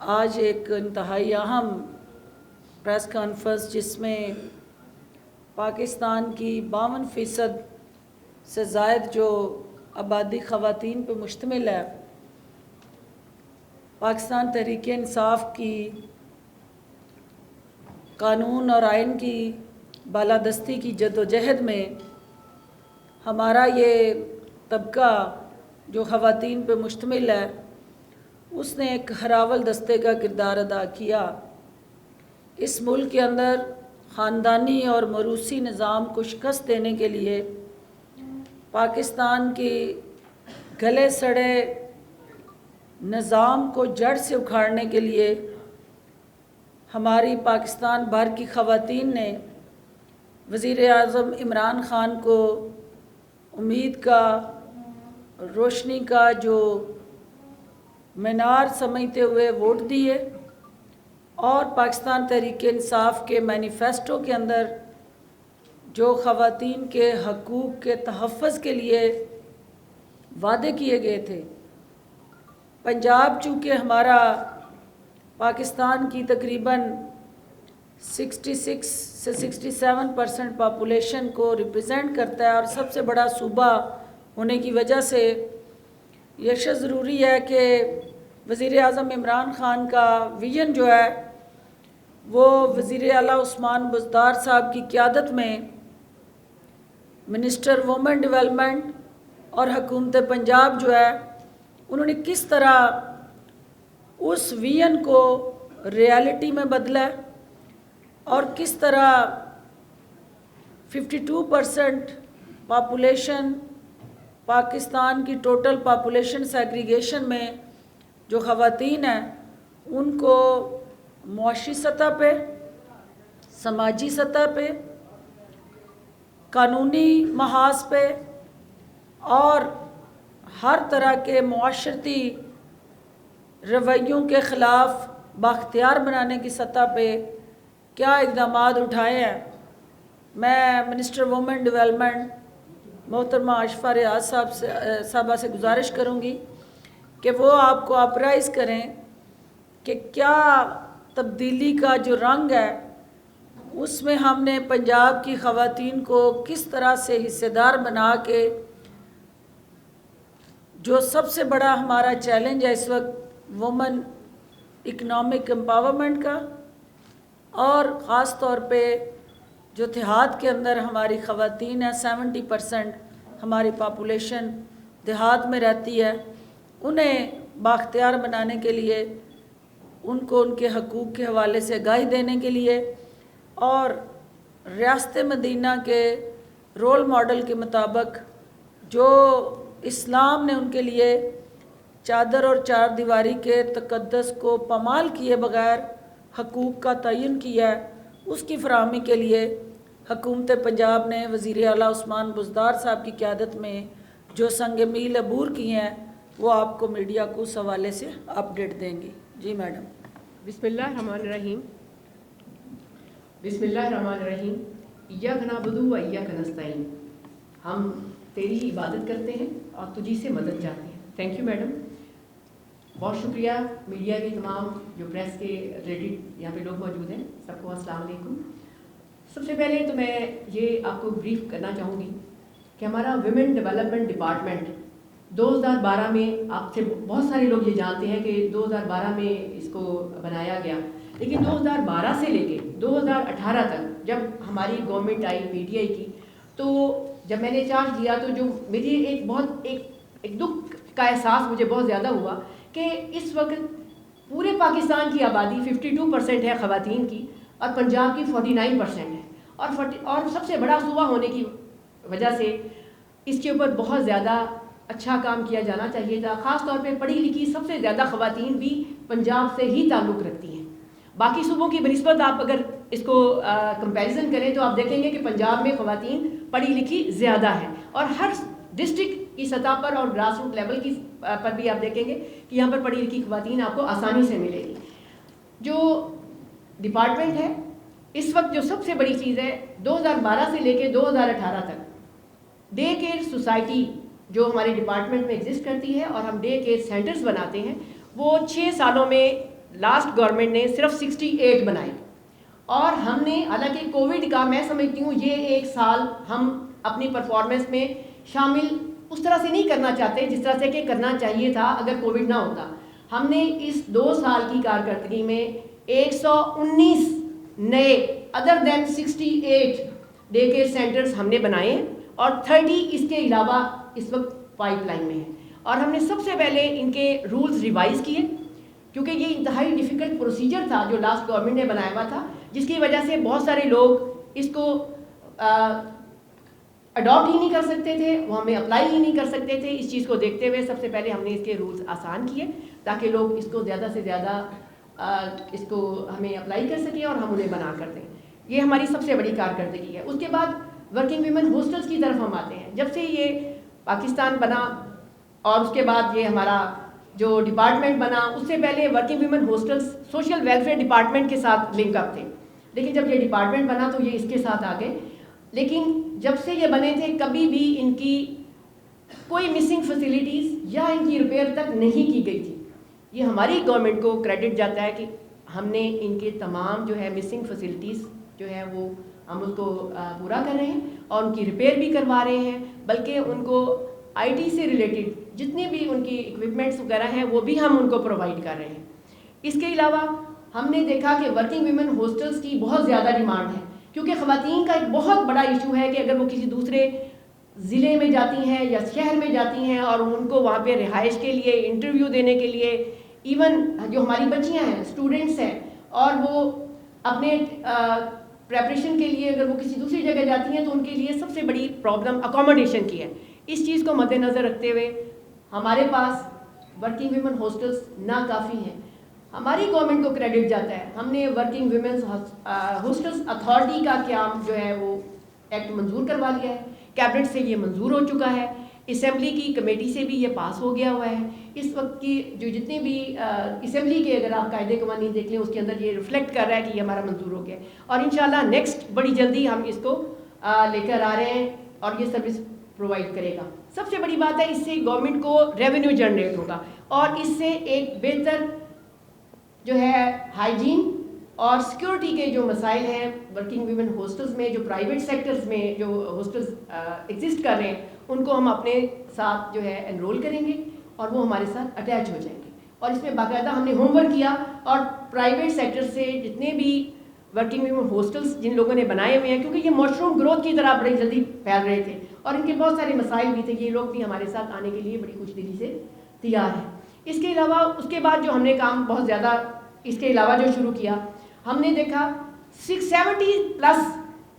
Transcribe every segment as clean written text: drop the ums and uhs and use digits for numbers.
آج ایک انتہائی اہم پریس کانفرنس جس میں پاکستان کی 52% سے زائد جو آبادی خواتین پہ مشتمل ہے، پاکستان تحریک انصاف کی قانون اور آئین کی بالادستی کی جدوجہد میں ہمارا یہ طبقہ جو خواتین پہ مشتمل ہے اس نے ایک ہراول دستے کا کردار ادا کیا۔ اس ملک کے اندر خاندانی اور موروثی نظام کو شکست دینے کے لیے، پاکستان کی گلے سڑے نظام کو جڑ سے اکھاڑنے کے لیے ہماری پاکستان بھر کی خواتین نے وزیر اعظم عمران خان کو امید کا، روشنی کا جو مینار سمجھتے ہوئے ووٹ دیے، اور پاکستان تحریک انصاف کے مینیفیسٹو کے اندر جو خواتین کے حقوق کے تحفظ کے لیے وعدے کیے گئے تھے۔ پنجاب چونکہ ہمارا پاکستان کی تقریباً 66 سے 67% پاپولیشن کو ریپرزینٹ کرتا ہے اور سب سے بڑا صوبہ ہونے کی وجہ سے یہ شرط ضروری ہے کہ وزیر اعظم عمران خان کا ویژن جو ہے وہ وزیر اعلیٰ عثمان بزدار صاحب کی قیادت میں منسٹر وومن ڈیولپمنٹ اور حکومت پنجاب جو ہے انہوں نے کس طرح اس ویژن کو ریالٹی میں بدلا ہے اور کس طرح 52% پاپولیشن پاکستان کی ٹوٹل پاپولیشن سیگریگیشن میں جو خواتین ہیں ان کو معاشی سطح پہ، سماجی سطح پہ، قانونی محاذ پہ اور ہر طرح کے معاشرتی رویوں کے خلاف بااختیار بنانے کی سطح پہ کیا اقدامات اٹھائے ہیں۔ میں منسٹر وومن ڈیولپمنٹ محترمہ اشفاء ریاض صاحبہ سے گزارش کروں گی کہ وہ آپ کو اپرائز کریں کہ کیا تبدیلی کا جو رنگ ہے اس میں ہم نے پنجاب کی خواتین کو کس طرح سے حصے دار بنا کے جو سب سے بڑا ہمارا چیلنج ہے اس وقت وومن اکنامک امپاورمنٹ کا، اور خاص طور پہ جو دیہات کے اندر ہماری خواتین ہیں، 70% ہماری پاپولیشن دیہات میں رہتی ہے، انہیں بااختیار بنانے کے لیے، ان کو ان کے حقوق کے حوالے سے آگاہی دینے کے لیے، اور ریاست مدینہ کے رول ماڈل کے مطابق جو اسلام نے ان کے لیے چادر اور چار دیواری کے تقدس کو پامال کیے بغیر حقوق کا تعین کیا ہے، اس کی فراہمی کے لیے حکومت پنجاب نے وزیر اعلیٰ عثمان بزدار صاحب کی قیادت میں جو سنگ میل عبور کی ہیں وہ آپ کو میڈیا کو اس حوالے سے اپڈیٹ دیں گی۔ جی میڈم۔ بسم اللہ الرحمن الرحیم۔ بسم اللہ الرحمن الرحیم۔ ایاک نعبد و ایاک نستعین۔ ہم تیری عبادت کرتے ہیں اور تجھی سے مدد چاہتے ہیں۔ تھینک یو میڈم، بہت شکریہ۔ میڈیا کے تمام جو پریس کے ریلیٹڈ یہاں پہ لوگ موجود ہیں، سب کو السلام علیکم۔ سب سے پہلے تو میں یہ آپ کو بریف کرنا چاہوں گی کہ ہمارا ویمن ڈیولپمنٹ ڈپارٹمنٹ 2012 میں، آپ سے بہت سارے لوگ یہ جانتے ہیں کہ 2012 میں اس کو بنایا گیا، لیکن 2012 سے لے کے 2018 تک جب ہماری government I P T I کی، تو جب میں نے چارج لیا تو جو میری ایک دکھ کا احساس مجھے بہت زیادہ ہوا کہ اس وقت پورے پاکستان کی آبادی 52% ہے خواتین کی، اور پنجاب کی 49% ہے، اور سب سے بڑا صوبہ ہونے کی وجہ سے اس کے اوپر بہت زیادہ اچھا کام کیا جانا چاہیے تھا۔ خاص طور پہ پڑھی لکھی سب سے زیادہ خواتین بھی پنجاب سے ہی تعلق رکھتی ہیں۔ باقی صوبوں کی بنسبت آپ اگر اس کو کمپیریزن کریں تو آپ دیکھیں گے کہ پنجاب میں خواتین پڑھی لکھی زیادہ ہیں، اور ہر ڈسٹرکٹ کی سطح پر اور گراس روٹ لیول کی پر بھی آپ دیکھیں گے کہ یہاں پر پڑھی لکھی خواتین آپ کو آسانی سے ملے گی۔ جو ڈپارٹمنٹ ہے اس وقت جو سب سے بڑی چیز ہے، 2012 سے لے کے 2018 تک ڈے کیئر سوسائٹی جو ہمارے ڈپارٹمنٹ میں ایگزسٹ کرتی ہے، اور ہم ڈے کیئر سینٹرز بناتے ہیں، وہ 6 سالوں میں لاسٹ گورنمنٹ نے صرف 68 بنائے، اور ہم نے حالانکہ کووڈ کا میں سمجھتی ہوں یہ ایک سال ہم اپنی پرفارمنس میں شامل اس طرح سے نہیں کرنا چاہتے جس طرح سے کہ کرنا چاہیے تھا اگر کووڈ نہ ہوتا. ہم نے اس 2 سال کی کارکردگی میں 119 نئے ادر دین 68 ڈے کیئر سینٹرز ہم نے بنائے ہیں، اور 30 اس کے علاوہ اس وقت پائپ لائن میں ہیں. اور ہم نے سب سے پہلے ان کے رولز ریوائز کیے، کیونکہ یہ انتہائی ڈیفیکلٹ پروسیجر تھا جو لاسٹ گورنمنٹ نے بنایا ہوا تھا، جس کی وجہ سے بہت سارے لوگ اس کو اڈاپٹ ہی نہیں کر سکتے تھے، وہ ہمیں اپلائی ہی نہیں کر سکتے تھے. اس چیز کو دیکھتے ہوئے سب سے پہلے ہم نے اس کے رولز آسان کیے تاکہ لوگ اس کو زیادہ سے زیادہ اس کو ہمیں اپلائی کر سکیں اور ہم انہیں بنا کر دیں. یہ ہماری سب سے بڑی کارکردگی ہے. اس کے بعد ورکنگ ویمن ہاسٹلس کی طرف ہم آتے ہیں. جب سے یہ پاکستان بنا اور اس کے بعد یہ ہمارا جو ڈپارٹمنٹ بنا، اس سے پہلے working women hostels social welfare department کے ساتھ لنک اپ تھے، لیکن جب یہ ڈپارٹمنٹ بنا تو یہ اس کے ساتھ آ گئے. لیکن جب سے یہ بنے تھے کبھی بھی ان کی کوئی مسنگ فیسلٹیز یا ان کی ریپیئر تک نہیں کی گئی تھی. یہ ہماری گورنمنٹ کو کریڈٹ جاتا ہے کہ ہم نے ان کے تمام جو ہے مسنگ فیسلٹیز جو ہے وہ ہم اس کو پورا کر رہے ہیں اور ان کی ریپیئر بھی کروا رہے ہیں، بلکہ ان کو آئی ٹی سے ریلیٹڈ جتنے بھی ان کی اکوپمنٹس وغیرہ ہیں وہ بھی ہم ان کو پرووائڈ کر رہے ہیں. اس کے علاوہ ہم نے دیکھا کہ ورکنگ ویمن ہاسٹلس کی بہت زیادہ ڈیمانڈ ہے، کیونکہ خواتین کا ایک بہت بڑا ایشو ہے کہ اگر وہ کسی دوسرے ضلع میں جاتی ہیں یا شہر میں جاتی ہیں اور ان کو وہاں پہ رہائش کے لیے انٹرویو دینے کے لیے، ایون جو ہماری بچیاں ہیں اسٹوڈنٹس ہیں اور وہ اپنے پریپریشن کے لیے اگر وہ کسی دوسری جگہ جاتی ہیں تو ان کے لیے سب سے بڑی پرابلم اکوموڈیشن کی ہے. اس چیز کو مد نظر رکھتے ہوئے ہمارے پاس ورکنگ ویمن ہاسٹلس ناکافی ہیں. ہماری گورنمنٹ کو کریڈٹ جاتا ہے، ہم نے ورکنگ ویمنس ہاسٹلس اتھارٹی کا قیام جو ہے وہ ایکٹ منظور کروا لیا ہے. کیبنٹ سے یہ منظور ہو چکا ہے، اسمبلی کی کمیٹی سے بھی یہ پاس ہو گیا ہوا ہے. اس وقت کی جو جتنے بھی اسمبلی کے اگر آپ قاعدے قوانین دیکھ لیں اس کے اندر یہ ریفلیکٹ کر رہا ہے کہ یہ ہمارا منظور ہو گیا ہے، اور انشاءاللہ نیکسٹ بڑی جلدی ہم اس کو لے کر آ رہے ہیں اور یہ سروس پرووائڈ کرے گا. سب سے بڑی بات ہے اس سے گورنمنٹ کو ریونیو جنریٹ ہوگا اور اس سے ایک بہتر جو ہے ہائیجین اور سیکیورٹی کے جو مسائل ہیں ورکنگ ویمن ہاسٹلس میں، جو پرائیویٹ سیکٹرز میں جو ہاسٹلس ایگزسٹ کر رہے ہیں ان کو ہم اپنے ساتھ جو ہے انرول کریں گے اور وہ ہمارے ساتھ اٹیچ ہو جائیں گے. اور اس میں باقاعدہ ہم نے ہوم ورک کیا اور پرائیویٹ سیکٹر سے جتنے بھی ورکنگ ویمن ہاسٹلس جن لوگوں نے بنائے ہوئے ہیں، کیونکہ یہ مشروم گروتھ کی طرح بڑی جلدی پھیل رہے تھے اور ان کے بہت سارے مسائل بھی تھے، یہ لوگ بھی ہمارے ساتھ آنے کے لیے بڑی خوش دلی سے تیار ہیں. اس کے علاوہ اس کے بعد جو ہم نے کام بہت زیادہ اس کے علاوہ جو شروع کیا، ہم نے دیکھا 670+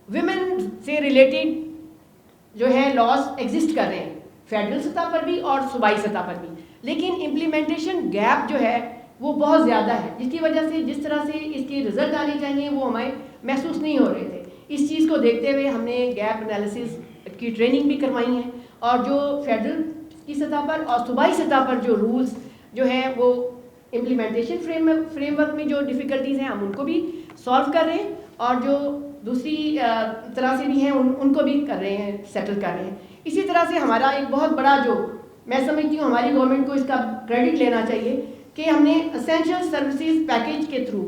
ویمن سے ریلیٹڈ جو ہے لاز ایگزسٹ کر رہے ہیں فیڈرل سطح پر بھی اور صوبائی سطح پر بھی، لیکن امپلیمنٹیشن گیپ جو ہے وہ بہت زیادہ ہے، جس کی وجہ سے جس طرح سے اس کے رزلٹ آنے چاہیے وہ ہمیں محسوس نہیں ہو رہے تھے. اس چیز کو دیکھتے ہوئے ہم نے گیپ انالیسز کی ٹریننگ بھی کروائی ہیں اور جو فیڈرل کی سطح پر اور صوبائی سطح پر جو رولز جو ہیں وہ امپلیمنٹیشن فریم ورک میں جو ڈیفیکلٹیز ہیں ہم ان کو بھی سالو کر رہے ہیں اور جو دوسری طرح سے بھی ہیں ان کو بھی کر رہے ہیں، سیٹل کر رہے ہیں. اسی طرح سے ہمارا ایک بہت بڑا جو میں سمجھتی ہوں ہماری گورنمنٹ کو اس کا کریڈٹ لینا چاہیے کہ ہم نے اسینشل سروسز پیکیج کے تھرو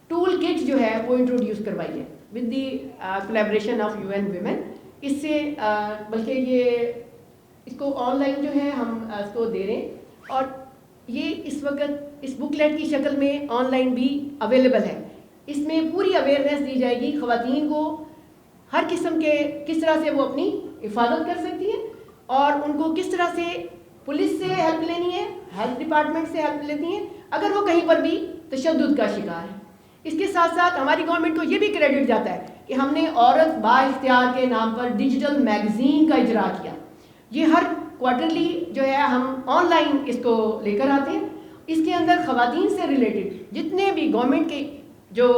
ٹول کٹ جو ہے وہ انٹروڈیوس کروائی ہے with the collaboration of UN women. اس سے بلکہ یہ اس کو آن لائن جو ہے ہم اس کو دے رہے ہیں اور یہ اس وقت اس بکلیٹ کی شکل میں آن لائن بھی اویلیبل ہے. اس میں پوری اویئرنیس دی جائے گی خواتین کو ہر قسم کے کس طرح سے وہ اپنی حفاظت کر سکتی ہیں اور ان کو کس طرح سے پولیس سے ہیلپ لینی ہے، ہیلتھ ڈپارٹمنٹ سے ہیلپ لینی ہے اگر وہ کہیں پر بھی تشدد کا شکار ہے. اس کے ساتھ ساتھ ہماری گورنمنٹ کو یہ بھی کریڈٹ جاتا ہے کہ ہم نے عورت با اختیار کے نام پر ڈیجیٹل میگزین کا اجرا کیا. یہ ہر کوارٹرلی جو ہے ہم آن لائن اس کو لے کر آتے ہیں. اس کے اندر خواتین سے ریلیٹڈ جتنے بھی گورنمنٹ کے جو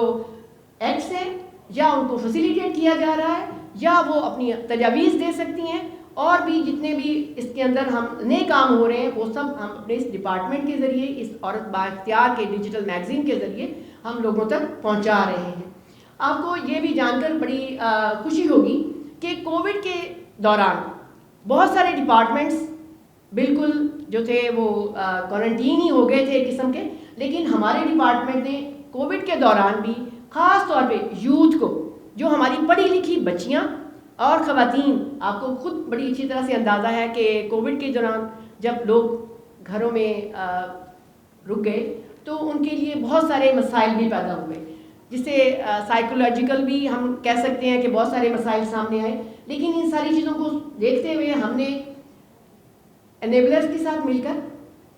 ایکٹس ہیں یا ان کو فیسیلیٹیٹ کیا جا رہا ہے یا وہ اپنی تجاویز دے سکتی ہیں، اور بھی جتنے بھی اس کے اندر ہم نئے کام ہو رہے ہیں وہ سب ہم اپنے اس ڈپارٹمنٹ کے ذریعے اس عورت با اختیار کے ڈیجیٹل میگزین کے ذریعے ہم لوگوں تک پہنچا رہے ہیں. آپ کو یہ بھی جان کر بڑی خوشی ہوگی کہ کووڈ کے دوران بہت سارے ڈپارٹمنٹس بالکل جو تھے وہ کوارنٹین ہی ہو گئے تھے ایک قسم کے، لیکن ہمارے ڈپارٹمنٹ نے کووڈ کے دوران بھی خاص طور پہ یوتھ کو، جو ہماری پڑھی لکھی بچیاں اور خواتین، آپ کو خود بڑی اچھی طرح سے اندازہ ہے کہ کووڈ کے دوران جب لوگ گھروں میں رک گئے تو ان کے لیے بہت سارے مسائل بھی پیدا ہوئے، جس سے سائیکولوجیکل بھی ہم کہہ سکتے ہیں کہ بہت سارے مسائل سامنے آئے. لیکن ان ساری چیزوں کو دیکھتے ہوئے ہم نے انیبلرز کے ساتھ مل کر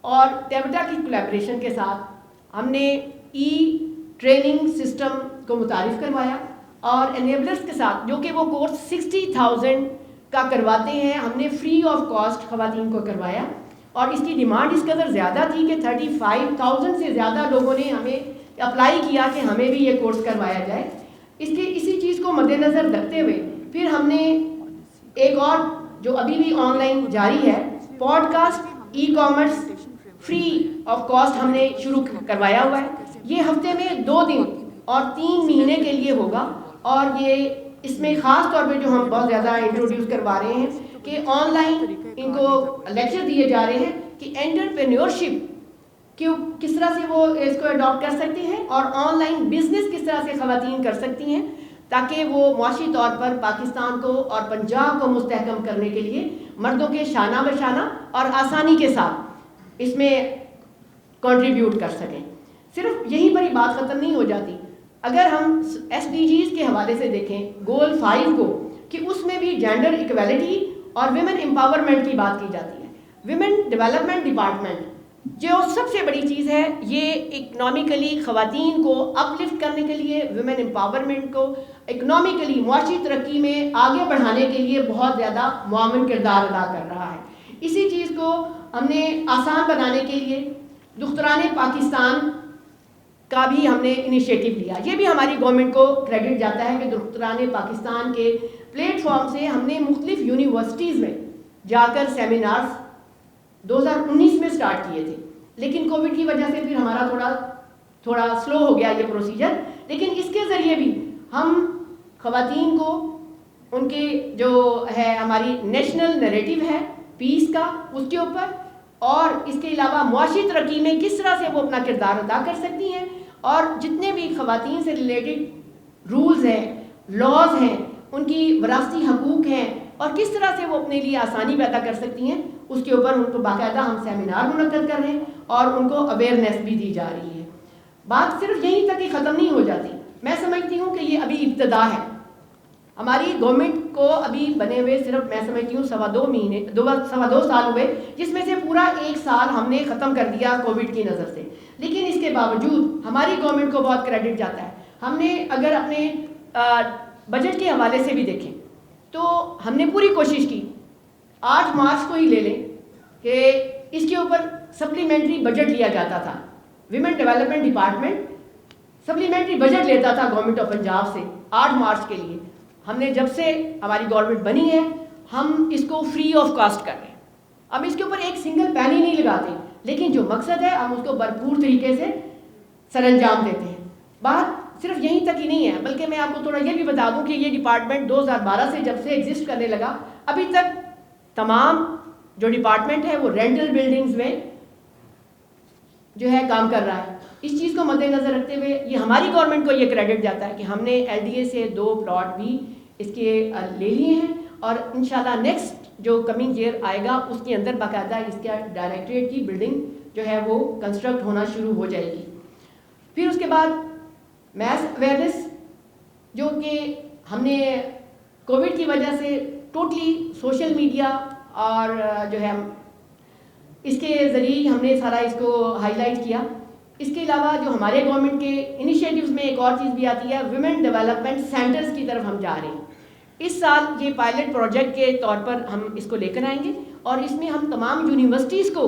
اور ٹیوٹا کی کولیبریشن کے ساتھ ہم نے ای ٹریننگ سسٹم کو متعارف کروایا، اور انیبلرز کے ساتھ جو کہ وہ کورس 60,000 کا کرواتے ہیں، ہم نے فری آف کاسٹ خواتین کو کروایا. اور اس کی ڈیمانڈ اس قدر زیادہ تھی کہ 35,000 سے زیادہ لوگوں نے ہمیں اپلائی کیا کہ ہمیں بھی یہ کورس کروایا جائے. اسی چیز کو مد نظر رکھتے ہوئے پھر ہم نے ایک اور جو ابھی بھی آن لائن جاری ہے، podcast e commerce free of cost ہم نے شروع کروایا ہوا ہے. یہ ہفتے میں 2 دن اور 3 مہینے کے لیے ہوگا، اور یہ اس میں خاص طور پہ جو ہم بہت زیادہ انٹروڈیوس کروا رہے ہیں کہ آن لائن ان کو لیکچر دیے جا رہے ہیں کہ انٹرپرینیورشپ کس طرح سے وہ اس کو اڈاپٹ کر سکتے ہیں، اور آن لائن بزنس کس طرح سے خواتین کر سکتی ہیں، تاکہ وہ معاشی طور پر پاکستان کو اور پنجاب کو مستحکم کرنے کے لیے مردوں کے شانہ بشانہ اور آسانی کے ساتھ اس میں کنٹریبیوٹ کر سکیں. صرف یہیں پر ہی بات ختم نہیں ہو جاتی. اگر ہم SDGs کے حوالے سے دیکھیں گول 5 کو، کہ اس میں بھی جینڈر ایکویلٹی اور ویمن امپاورمنٹ کی بات کی جاتی ہے. ویمن ڈیولپمنٹ ڈپارٹمنٹ جو سب سے بڑی چیز ہے، یہ اکنامیکلی خواتین کو اپ لفٹ کرنے کے لیے، ویمن امپاورمنٹ کو اکنامیکلی معاشی ترقی میں آگے بڑھانے کے لیے بہت زیادہ معاون کردار ادا کر رہا ہے. اسی چیز کو ہم نے آسان بنانے کے لیے دختران پاکستان کا بھی ہم نے انیشیٹو لیا. یہ بھی ہماری گورنمنٹ کو کریڈٹ جاتا ہے کہ دختران پاکستان کے پلیٹ فارم سے ہم نے مختلف یونیورسٹیز میں جا کر سیمینارز 2019 میں سٹارٹ کیے تھے، لیکن کووڈ کی وجہ سے پھر ہمارا تھوڑا سلو ہو گیا یہ پروسیجر. لیکن اس کے ذریعے بھی ہم خواتین کو ان کے جو ہے ہماری نیشنل نیریٹو ہے پیس کا، اس کے اوپر، اور اس کے علاوہ معاشی ترقی میں کس طرح سے وہ اپنا کردار ادا کر سکتی ہیں، اور جتنے بھی خواتین سے ریلیٹڈ رولز ہیں، لاز ہیں، ان کی وراثتی حقوق ہیں، اور کس طرح سے وہ اپنے لیے آسانی پیدا کر سکتی ہیں، اس کے اوپر ان کو باقاعدہ ہم سیمینار منعقد کر رہے ہیں اور ان کو اویئرنیس بھی دی جا رہی ہے. بات صرف یہیں تک ہی ختم نہیں ہو جاتی. میں سمجھتی ہوں کہ یہ ابھی ابتدا ہے. ہماری گورنمنٹ کو ابھی بنے ہوئے صرف میں سمجھتی ہوں 2.25 سال ہوئے، جس میں سے پورا 1 سال ہم نے ختم کر دیا کووڈ کی نظر سے. لیکن اس کے باوجود ہماری گورنمنٹ کو بہت کریڈٹ جاتا ہے. ہم نے اگر اپنے بجٹ کے حوالے سے بھی دیکھیں تو ہم نے پوری کوشش کی. 8 مارچ کو ہی لے لیں کہ اس کے اوپر سپلیمنٹری بجٹ لیا جاتا تھا. Women development department supplementary budget لیتا تھا گورنمنٹ آف پنجاب سے 8 مارچ کے لیے. ہم نے جب سے ہماری گورنمنٹ بنی ہے ہم اس کو فری آف کاسٹ کر رہے ہیں. اب اس کے اوپر ایک سنگل پینی نہیں لگاتے، لیکن جو مقصد ہے ہم اس کو بھرپور طریقے سے سر انجام دیتے ہیں. بات صرف یہیں تک ہی نہیں ہے، بلکہ میں آپ کو تھوڑا یہ بھی بتا دوں کہ یہ ڈپارٹمنٹ 2012 سے جب سے ایگزسٹ کرنے لگا، ابھی تک تمام جو ڈپارٹمنٹ ہے وہ رینٹل بلڈنگز میں جو ہے کام کر رہا ہے. اس چیز کو مد نظر رکھتے ہوئے یہ ہماری گورنمنٹ کو یہ کریڈٹ جاتا ہے کہ ہم نے LDA سے 2 پلاٹ بھی اس کے لے لیے ہیں، اور انشاءاللہ نیکسٹ جو کمنگ ایئر آئے گا اس کے اندر باقاعدہ اس کا ڈائریکٹریٹ کی بلڈنگ جو ہے وہ کنسٹرکٹ ہونا شروع ہو جائے گی. پھر اس کے بعد میس اویئرنیس، جو کہ ہم نے کووڈ کی وجہ سے ٹوٹلی سوشل میڈیا اور جو ہے اس کے ذریعے ہم نے سارا اس کو ہائی لائٹ کیا. اس کے علاوہ جو ہمارے گورنمنٹ کے انیشیٹوز میں ایک اور چیز بھی آتی ہے، ویمن ڈیولپمنٹ سینٹرز کی طرف ہم جا رہے ہیں. اس سال یہ پائلٹ پروجیکٹ کے طور پر ہم اس کو لے کر آئیں گے، اور اس میں ہم تمام یونیورسٹیز کو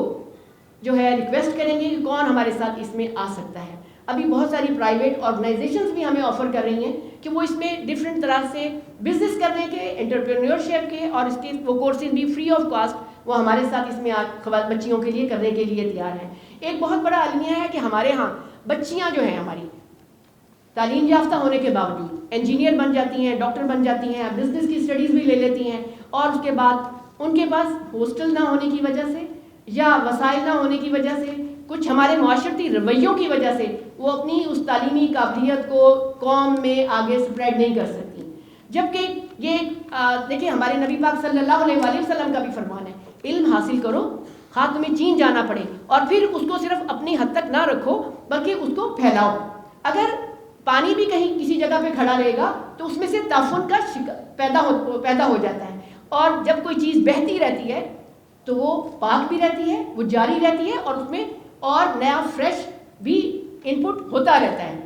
جو ہے ریکویسٹ کریں گے کہ کون ہمارے ساتھ اس میں آ سکتا ہے. ابھی بہت ساری پرائیویٹ آرگنائزیشنز بھی ہمیں آفر کر رہی ہیں کہ وہ اس میں ڈفرینٹ طرح سے بزنس کرنے کے، انٹرپرینیورشپ کے، اور اس کے وہ کورسز بھی فری آف کاسٹ وہ ہمارے ساتھ اس میں بچیوں کے لیے کرنے کے لیے تیار ہیں. ایک بہت بڑا المیہ ہے کہ ہمارے ہاں بچیاں جو ہیں ہماری تعلیم یافتہ ہونے کے باوجود انجینئر بن جاتی ہیں، ڈاکٹر بن جاتی ہیں، بزنس کی اسٹڈیز بھی لے لیتی ہیں، اور اس کے بعد ان کے پاس ہاسٹل نہ ہونے کی وجہ سے یا وسائل نہ ہونے کی وجہ سے کچھ ہمارے معاشرتی رویوں کی وجہ سے وہ اپنی اس تعلیمی قابلیت کو قوم میں آگے سپریڈ نہیں کر سکتی. جبکہ یہ دیکھیں ہمارے نبی پاک صلی اللہ علیہ وآلہ وسلم کا بھی فرمان ہے، علم حاصل کرو خواہ تمہیں چین جانا پڑے، اور پھر اس کو صرف اپنی حد تک نہ رکھو بلکہ اس کو پھیلاؤ. اگر پانی بھی کہیں کسی جگہ پہ کھڑا رہے گا تو اس میں سے تعفن کا پیدا ہو جاتا ہے، اور جب کوئی چیز بہتی رہتی ہے تو وہ پاک بھی رہتی ہے، وہ جاری رہتی ہے، اور اس میں اور نیا فریش بھی ان پٹ ہوتا رہتا ہے.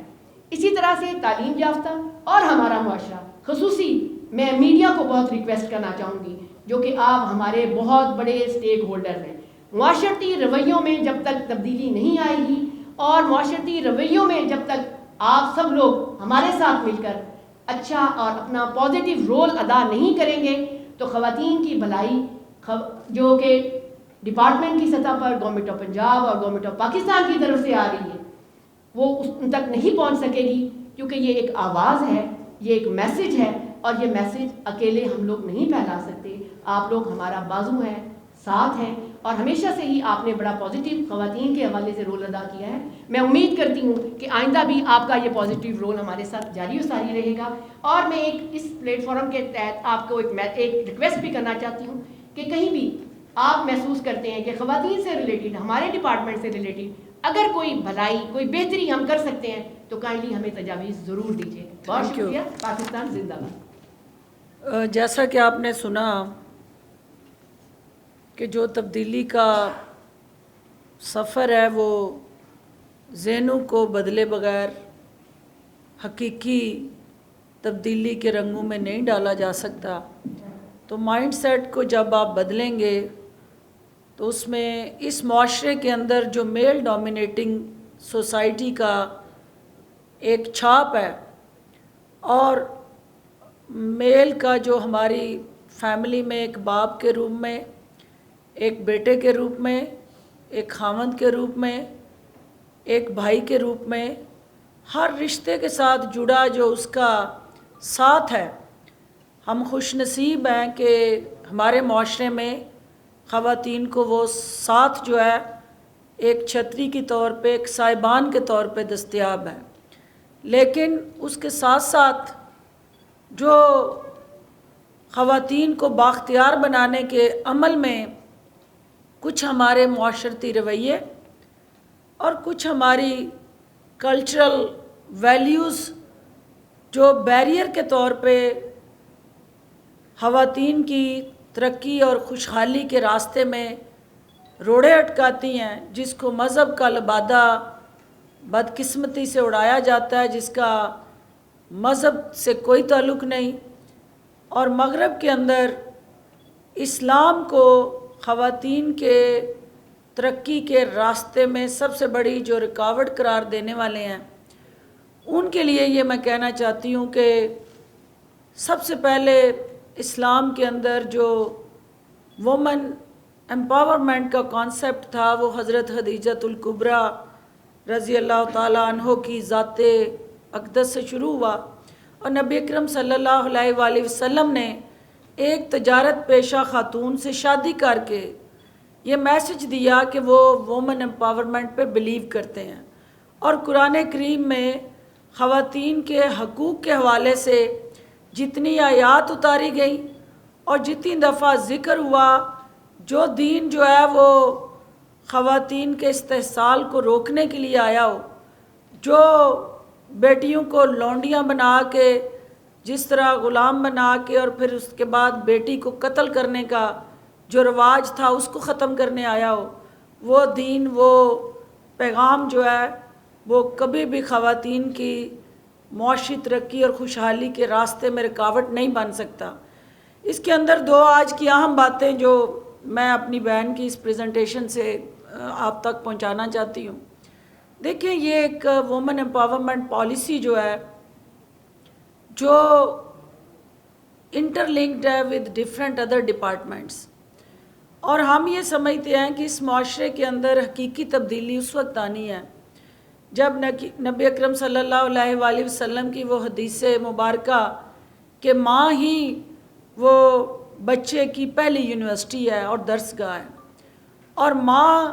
اسی طرح سے تعلیم یافتہ اور ہمارا معاشرہ، خصوصی میں میڈیا کو بہت ریکویسٹ کرنا چاہوں گی، جو کہ آپ ہمارے بہت بڑے اسٹیک ہولڈر ہیں. معاشرتی رویوں میں جب تک تبدیلی نہیں آئے گی اور معاشرتی رویوں میں جب تک آپ سب لوگ ہمارے ساتھ مل کر اچھا اور اپنا پازیٹیو رول ادا نہیں کریں گے تو خواتین کی بھلائی جو کہ ڈپارٹمنٹ کی سطح پر گورنمنٹ آف پنجاب اور گورنمنٹ آف پاکستان کی طرف سے آ رہی ہے وہ ان تک نہیں پہنچ سکے گی، کیونکہ یہ ایک آواز ہے، یہ ایک میسج ہے، اور یہ میسج اکیلے ہم لوگ نہیں پھیلا سکتے. آپ لوگ ہمارا بازو ہیں، ساتھ ہیں، اور ہمیشہ سے ہی آپ نے بڑا پازیٹیو خواتین کے حوالے سے رول ادا کیا ہے. میں امید کرتی ہوں کہ آئندہ بھی آپ کا یہ پازیٹیو رول ہمارے ساتھ جاری و ساری رہے گا. اور میں اس پلیٹ فارم کے تحت آپ کو ایک ریکویسٹ بھی کرنا چاہتی ہوں کہ کہیں بھی آپ محسوس کرتے ہیں کہ خواتین سے ریلیٹڈ، ہمارے ڈپارٹمنٹ سے ریلیٹڈ اگر کوئی بھلائی، کوئی بہتری ہم کر سکتے ہیں تو کائنڈلی ہمیں تجاویز ضرور دیجیے. بہت شکریہ. پاکستان زندہ باد. جیسا کہ آپ نے سنا کہ جو تبدیلی کا سفر ہے وہ ذہنوں کو بدلے بغیر حقیقی تبدیلی کے رنگوں میں نہیں ڈالا جا سکتا. تو مائنڈ سیٹ کو جب آپ بدلیں گے تو اس میں اس معاشرے کے اندر جو میل ڈومینیٹنگ سوسائٹی کا ایک چھاپ ہے، اور میل کا جو ہماری فیملی میں ایک باپ کے روپ میں، ایک بیٹے کے روپ میں، ایک خاوند کے روپ میں، ایک بھائی کے روپ میں، ہر رشتے کے ساتھ جڑا جو اس کا ساتھ ہے. ہم خوش نصیب ہیں کہ ہمارے معاشرے میں خواتین کو وہ ساتھ جو ہے ایک چھتری کی طور پہ، ایک سائبان کے طور پہ دستیاب ہے. لیکن اس کے ساتھ ساتھ جو خواتین کو بااختیار بنانے کے عمل میں کچھ ہمارے معاشرتی رویے اور کچھ ہماری کلچرل ویلیوز جو بیریئر کے طور پہ خواتین کی ترقی اور خوشحالی کے راستے میں روڑے اٹکاتی ہیں، جس کو مذہب کا لبادہ بدقسمتی سے اڑایا جاتا ہے، جس کا مذہب سے کوئی تعلق نہیں. اور مغرب کے اندر اسلام کو خواتین کے ترقی کے راستے میں سب سے بڑی جو رکاوٹ قرار دینے والے ہیں، ان کے لیے یہ میں کہنا چاہتی ہوں کہ سب سے پہلے اسلام کے اندر جو وومن امپاورمنٹ کا کانسیپٹ تھا وہ حضرت خدیجۃ الکبریٰ رضی اللہ تعالیٰ عنہ کی ذات اقدس سے شروع ہوا، اور نبی اکرم صلی اللہ علیہ وآلہ وسلم نے ایک تجارت پیشہ خاتون سے شادی کر کے یہ میسج دیا کہ وہ وومن امپاورمنٹ پہ بلیو کرتے ہیں. اور قرآن کریم میں خواتین کے حقوق کے حوالے سے جتنی آیات اتاری گئیں اور جتنی دفعہ ذکر ہوا، جو دین جو ہے وہ خواتین کے استحصال کو روکنے کے لیے آیا ہو، جو بیٹیوں کو لونڈیاں بنا کے، جس طرح غلام بنا کے اور پھر اس کے بعد بیٹی کو قتل کرنے کا جو رواج تھا اس کو ختم کرنے آیا ہو، وہ دین، وہ پیغام جو ہے وہ کبھی بھی خواتین کی معاشی ترقی اور خوشحالی کے راستے میں رکاوٹ نہیں بن سکتا. اس کے اندر دو آج کی اہم باتیں جو میں اپنی بہن کی اس پریزنٹیشن سے آپ تک پہنچانا چاہتی ہوں. دیکھیں، یہ ایک وومن امپاورمنٹ پالیسی جو ہے جو انٹر لنکڈ ہے ود ڈفرینٹ ادر ڈپارٹمنٹس، اور ہم یہ سمجھتے ہیں کہ اس معاشرے کے اندر حقیقی تبدیلی اس وقت آنی ہے جب نبی اکرم صلی اللہ علیہ وآلہ وسلم کی وہ حدیث مبارکہ کہ ماں ہی وہ بچے کی پہلی یونیورسٹی ہے اور درس گاہ ہے، اور ماں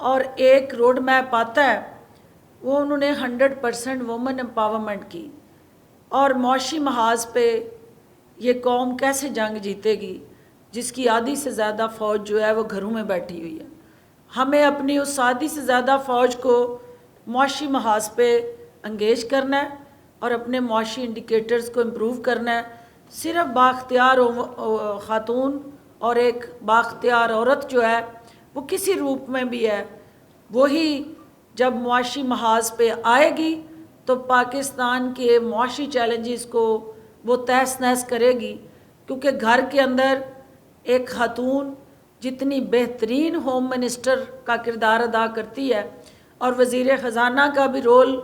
اور ایک روڈ میپ آتا ہے، وہ انہوں نے 100% وومن امپاورمنٹ کی، اور معاشی محاذ پہ یہ قوم کیسے جنگ جیتے گی جس کی آدھی سے زیادہ فوج جو ہے وہ گھروں میں بیٹھی ہوئی ہے۔ ہمیں اپنی اس آدھی سے زیادہ فوج کو معاشی محاذ پہ انگیج کرنا ہے اور اپنے معاشی انڈیکیٹرز کو امپروو کرنا ہے۔ صرف بااختیار خاتون اور ایک بااختیار عورت جو ہے وہ کسی روپ میں بھی ہے، وہی جب معاشی محاذ پہ آئے گی تو پاکستان کے معاشی چیلنجز کو وہ تہس نہس کرے گی، کیونکہ گھر کے اندر ایک خاتون جتنی بہترین ہوم منسٹر کا کردار ادا کرتی ہے اور وزیر خزانہ کا بھی رول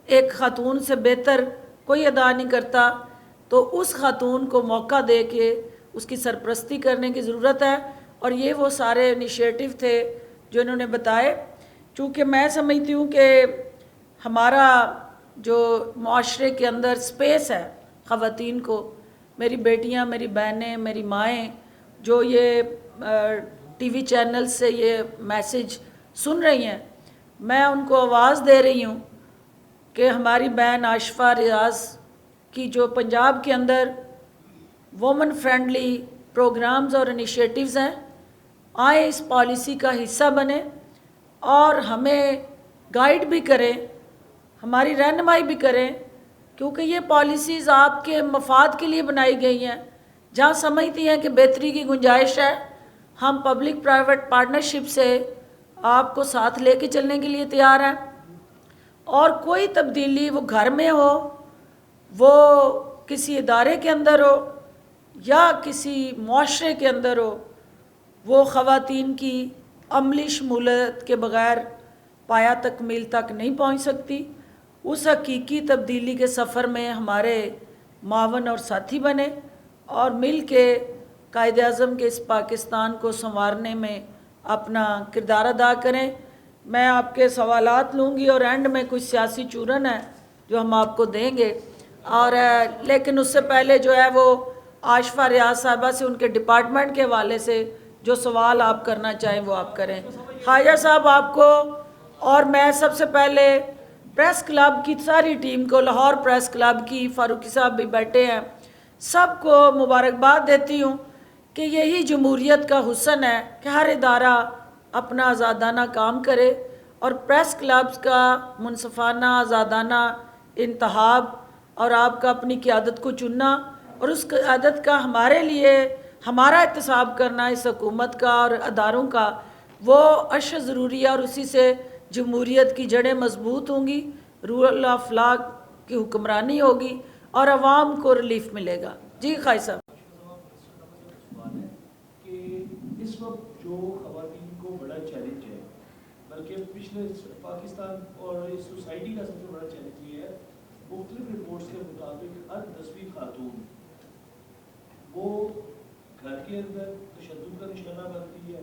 ایک خاتون سے بہتر کوئی ادا نہیں کرتا، تو اس خاتون کو موقع دے کے اس کی سرپرستی کرنے کی ضرورت ہے۔ اور یہ وہ سارے انیشیٹو تھے جو انہوں نے بتائے۔ چونکہ میں سمجھتی ہوں کہ ہمارا جو معاشرے کے اندر سپیس ہے خواتین کو، میری بیٹیاں، میری بہنیں، میری مائیں جو یہ ٹی وی چینل سے یہ میسج سن رہی ہیں، میں ان کو آواز دے رہی ہوں کہ ہماری بہن عاشفہ ریاض کی جو پنجاب کے اندر وومن فرینڈلی پروگرامز اور انیشیٹوز ہیں، آئیں اس پالیسی کا حصہ بنیں اور ہمیں گائیڈ بھی کریں، ہماری رہنمائی بھی کریں، کیونکہ یہ پالیسیز آپ کے مفاد کے لیے بنائی گئی ہیں۔ جہاں سمجھتی ہیں کہ بہتری کی گنجائش ہے، ہم پبلک پرائیویٹ پارٹنرشپ سے آپ کو ساتھ لے کے چلنے کے لیے تیار ہیں، اور کوئی تبدیلی وہ گھر میں ہو، وہ کسی ادارے کے اندر ہو یا کسی معاشرے کے اندر ہو، وہ خواتین کی عملی شمولیت کے بغیر پایہ تکمیل تک نہیں پہنچ سکتی۔ اس حقیقی تبدیلی کے سفر میں ہمارے معاون اور ساتھی بنے اور مل کے قائد اعظم کے اس پاکستان کو سنوارنے میں اپنا کردار ادا کریں۔ میں آپ کے سوالات لوں گی اور اینڈ میں کچھ سیاسی چورن ہے جو ہم آپ کو دیں گے، اور لیکن اس سے پہلے جو ہے وہ عاشفہ ریاض صاحبہ سے ان کے ڈپارٹمنٹ کے حوالے سے جو سوال آپ کرنا چاہیں وہ آپ کریں۔ خواجہ صاحب آپ کو اور میں سب سے پہلے پریس کلب کی ساری ٹیم کو، لاہور پریس کلب کی، فاروقی صاحب بھی بیٹھے ہیں، سب کو مبارکباد دیتی ہوں کہ یہی جمہوریت کا حسن ہے کہ ہر ادارہ اپنا آزادانہ کام کرے، اور پریس کلبز کا منصفانہ آزادانہ انتخاب اور آپ کا اپنی قیادت کو چننا اور اس قیادت کا ہمارے لیے ہمارا احتساب کرنا اس حکومت کا اور اداروں کا، وہ اشد ضروری ہے، اور اسی سے جمہوریت کی جڑیں مضبوط ہوں گی، رول آف لا کی حکمرانی ہوگی اور عوام کو ریلیف ملے گا۔ جی قائد صاحب۔ کہ اس وقت جو خواتین کو بڑا چیلنج ہے، بلکہ پچھلے پاکستان اور اس سوسائٹی کا سب سے بڑا چیلنج یہ ہے، مختلف رپورٹس کے مطابق ہر 10ویں خاتون وہ گھر کے اندر تشدد کا نشانہ بنتی ہے،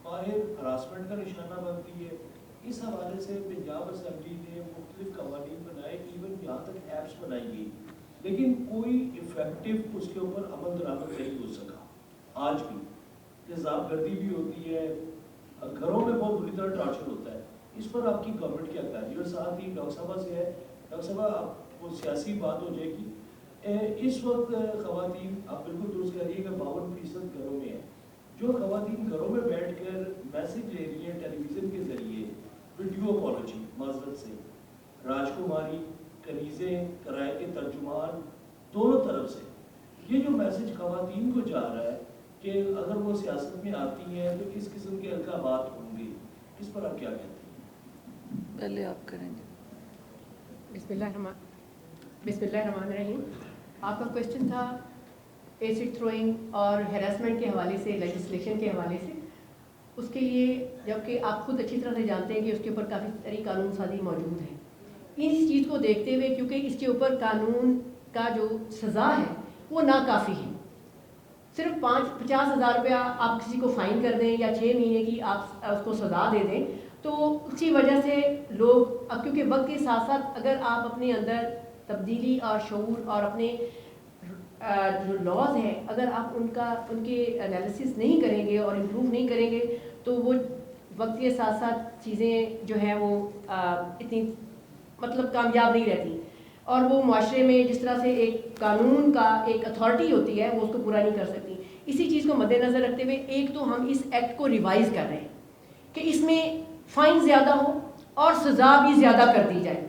باہر ہراسمنٹ کا نشانہ بنتی ہے۔ اس حوالے سے پنجاب اسمبلی نے مختلف قوانین بنائے، ایون یہاں تک ایپس بنائی گئی، لیکن کوئی افیکٹو اس کے اوپر عمل درآمد نہیں ہو سکا۔ آج بھی تیزاب گردی بھی ہوتی ہے، گھروں میں بہت بری طرح ٹارچر ہوتا ہے۔ اس پر آپ کی گورنمنٹ کیا کر رہی ہے؟ اور ساتھ ہی ڈاکٹر صاحبہ سے ہے، ڈاکٹر صاحبہ آپ وہ سیاسی بات ہو جائے گی، اس وقت خواتین آپ بالکل درست کہہ رہی ہے کہ 52% گھروں میں ہے، جو خواتین گھروں میں بیٹھ کر میسج لے رہی ہیں ٹیلی ویژن کے ذریعے، ویڈیو اپالوجی معذرت سے، راج کماری، کنیزیں، کرائے کے ترجمان، دونوں طرف سے یہ جو میسج خواتین کو جا رہا ہے کہ اگر وہ سیاست میں آتی ہیں تو کس قسم کے القابات ہوں گے، اس پر آپ کیا کہتے ہیں؟ پہلے آپ کریں گے۔ بسم اللہ الرحمن الرحیم۔ آپ کا کوشچن تھا ایسڈ تھروئنگ اور ہیراسمنٹ کے حوالے سے، لیجسلیشن کے حوالے سے۔ اس کے لیے جبکہ آپ خود اچھی طرح سے جانتے ہیں کہ اس کے اوپر کافی ساری قانون سازی موجود ہے، اس چیز کو دیکھتے ہوئے کیونکہ اس کے اوپر قانون کا جو سزا ہے وہ ناکافی ہے، صرف 50,000 روپیہ آپ کسی کو فائن کر دیں یا 6 مہینے کی آپ اس کو سزا دے دیں تو اسی وجہ سے لوگ اب کیونکہ وقت کے ساتھ ساتھ اگر آپ اپنے اندر تبدیلی اور شعور اور اپنے جو لاز ہیں اگر آپ ان کے انالیسس نہیں کریں گے اور امپروو نہیں کریں گے تو وہ وقت کے ساتھ ساتھ چیزیں جو ہیں وہ اتنی مطلب کامیاب نہیں رہتی، اور وہ معاشرے میں جس طرح سے ایک قانون کا ایک اتھارٹی ہوتی ہے وہ اس کو پورا نہیں کر سکتی۔ اسی چیز کو مد نظر رکھتے ہوئے ایک تو ہم اس ایکٹ کو ریوائز کر رہے ہیں کہ اس میں فائن زیادہ ہو اور سزا بھی زیادہ کر دی جائے،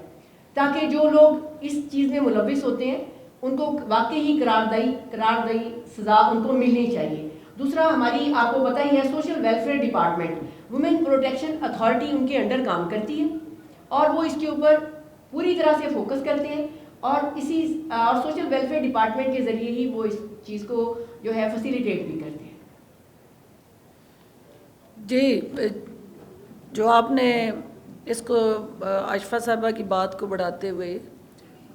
تاکہ جو لوگ اس چیز میں ملوث ہوتے ہیں ان کو واقعی ہی قراردئی سزا ان کو ملنی چاہیے۔ دوسرا، ہماری آپ کو پتہ ہی ہے social welfare department women protection authority ان کے انڈر کام کرتی ہے، اور وہ اس کے اوپر پوری طرح سے فوکس کرتے ہیں، اور سوشل ویلفیئر ڈپارٹمنٹ کے ذریعے ہی وہ اس چیز کو جو ہے فیسیلیٹیٹ بھی کرتے ہیں۔ جی، جو آپ نے اس کو عائشہ صاحبہ کی بات کو بڑھاتے ہوئے،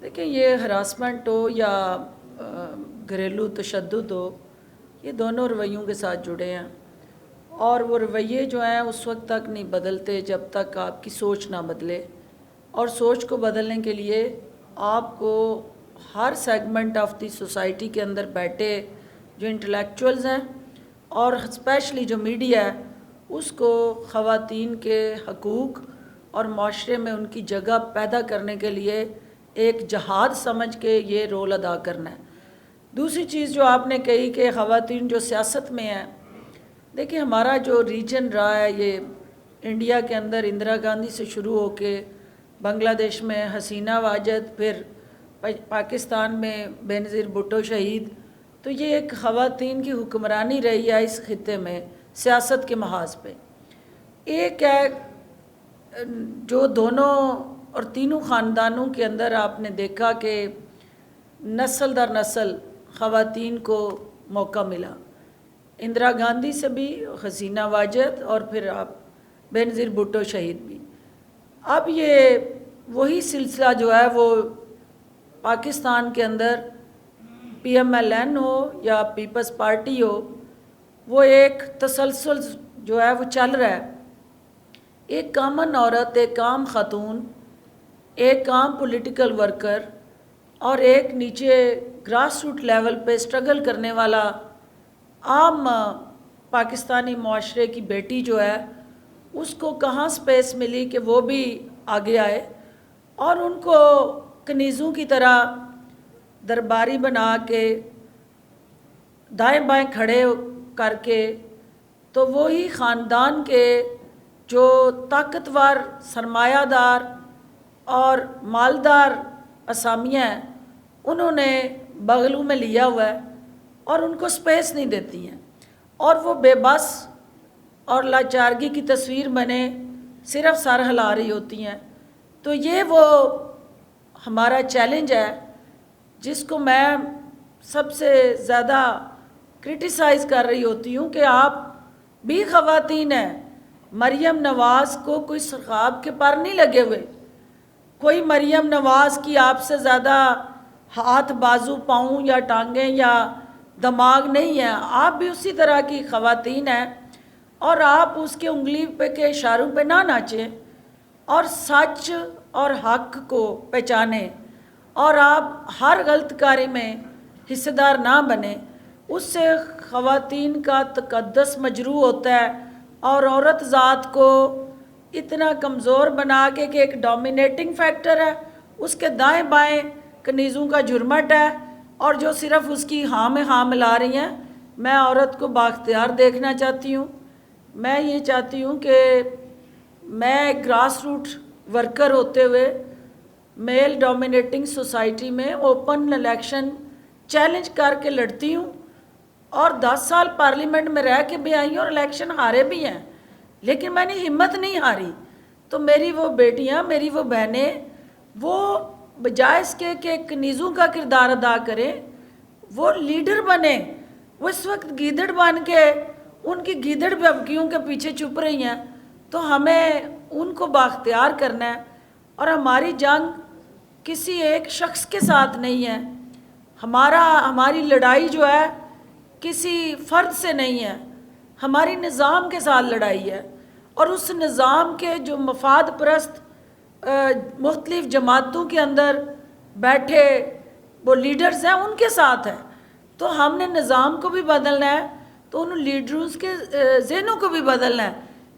دیکھیں یہ ہراسمنٹ ہو یا گھریلو تشدد ہو، یہ دونوں رویوں کے ساتھ جڑے ہیں، اور وہ رویے جو ہیں اس وقت تک نہیں بدلتے جب تک آپ کی سوچ نہ بدلے، اور سوچ کو بدلنے کے لیے آپ کو ہر سیگمنٹ آف دی سوسائٹی کے اندر بیٹھے جو انٹلیکچوئلز ہیں اور اسپیشلی جو میڈیا ہے اس کو خواتین کے حقوق اور معاشرے میں ان کی جگہ پیدا کرنے کے لیے ایک جہاد سمجھ کے یہ رول ادا کرنا ہے۔ دوسری چیز جو آپ نے کہی کہ خواتین جو سیاست میں ہیں، دیکھیں ہمارا جو ریجن رہا ہے یہ انڈیا کے اندر اندرا گاندھی سے شروع ہو کے بنگلہ دیش میں حسینہ واجد، پھر پاکستان میں بینظیر بھٹو شہید، تو یہ ایک خواتین کی حکمرانی رہی ہے اس خطے میں سیاست کے محاذ پہ۔ ایک ہے جو دونوں اور تینوں خاندانوں کے اندر آپ نے دیکھا کہ نسل در نسل خواتین کو موقع ملا، اندرا گاندھی سے بھی، حسینہ واجد، اور پھر آپ بینظیر بھٹو شہید بھی۔ اب یہ وہی سلسلہ جو ہے وہ پاکستان کے اندر پی ایم ایل این ہو یا پیپلز پارٹی ہو، وہ ایک تسلسل جو ہے وہ چل رہا ہے۔ ایک کامن عورت، ایک عام خاتون، ایک عام پولیٹیکل ورکر اور ایک نیچے گراس روٹ لیول پہ سٹرگل کرنے والا عام پاکستانی معاشرے کی بیٹی جو ہے اس کو کہاں سپیس ملی کہ وہ بھی آگے آئے، اور ان کو کنیزوں کی طرح درباری بنا کے دائیں بائیں کھڑے کر کے، تو وہی خاندان کے جو طاقتور سرمایہ دار اور مالدار اسامیاں ہیں انہوں نے بغلوں میں لیا ہوا ہے اور ان کو سپیس نہیں دیتی ہیں، اور وہ بے بس اور لاچارگی کی تصویر بنے صرف سر ہلا رہی ہوتی ہیں۔ تو یہ وہ ہمارا چیلنج ہے جس کو میں سب سے زیادہ کرٹیسائز کر رہی ہوتی ہوں کہ آپ بھی خواتین ہیں، مریم نواز کو کوئی سرخاب کے پر نہیں لگے ہوئے، کوئی مریم نواز کی آپ سے زیادہ ہاتھ، بازو، پاؤں یا ٹانگیں یا دماغ نہیں ہے، آپ بھی اسی طرح کی خواتین ہیں، اور آپ اس کے انگلی پہ کے اشاروں پہ نہ ناچیں اور سچ اور حق کو پہچانیں، اور آپ ہر غلط کاری میں حصے دار نہ بنیں۔ اس سے خواتین کا تقدس مجروح ہوتا ہے اور عورت ذات کو اتنا کمزور بنا کے کہ ایک ڈومینیٹنگ فیکٹر ہے، اس کے دائیں بائیں کنیزوں کا جرمٹ ہے، اور جو صرف اس کی ہاں میں ہاں ملا رہی ہیں۔ میں عورت کو بااختیار دیکھنا چاہتی ہوں۔ میں یہ چاہتی ہوں کہ میں ایک گراس روٹ ورکر ہوتے ہوئے میل ڈومینیٹنگ سوسائٹی میں اوپن الیکشن چیلنج کر کے لڑتی ہوں، اور 10 سال پارلیمنٹ میں رہ کے بھی آئی ہوں اور الیکشن ہارے بھی ہیں، لیکن میں نے ہمت نہیں ہاری۔ تو میری وہ بیٹیاں، میری وہ بہنیں، وہ بجائے اس کے کہ کنیزوں کا کردار ادا کریں، وہ لیڈر بنیں۔ وہ اس وقت گیدڑ بن کے ان کی گیدڑ بھبکیوں کے پیچھے چھپ رہی ہیں، تو ہمیں ان کو بااختیار کرنا ہے، اور ہماری جنگ کسی ایک شخص کے ساتھ نہیں ہے، ہماری لڑائی جو ہے کسی فرد سے نہیں ہے، ہماری نظام کے ساتھ لڑائی ہے، اور اس نظام کے جو مفاد پرست مختلف جماعتوں کے اندر بیٹھے وہ لیڈرز ہیں ان کے ساتھ ہے۔ تو ہم نے نظام کو بھی بدلنا ہے، تو ان لیڈرز کے ذہنوں کو بھی بدلنا ہے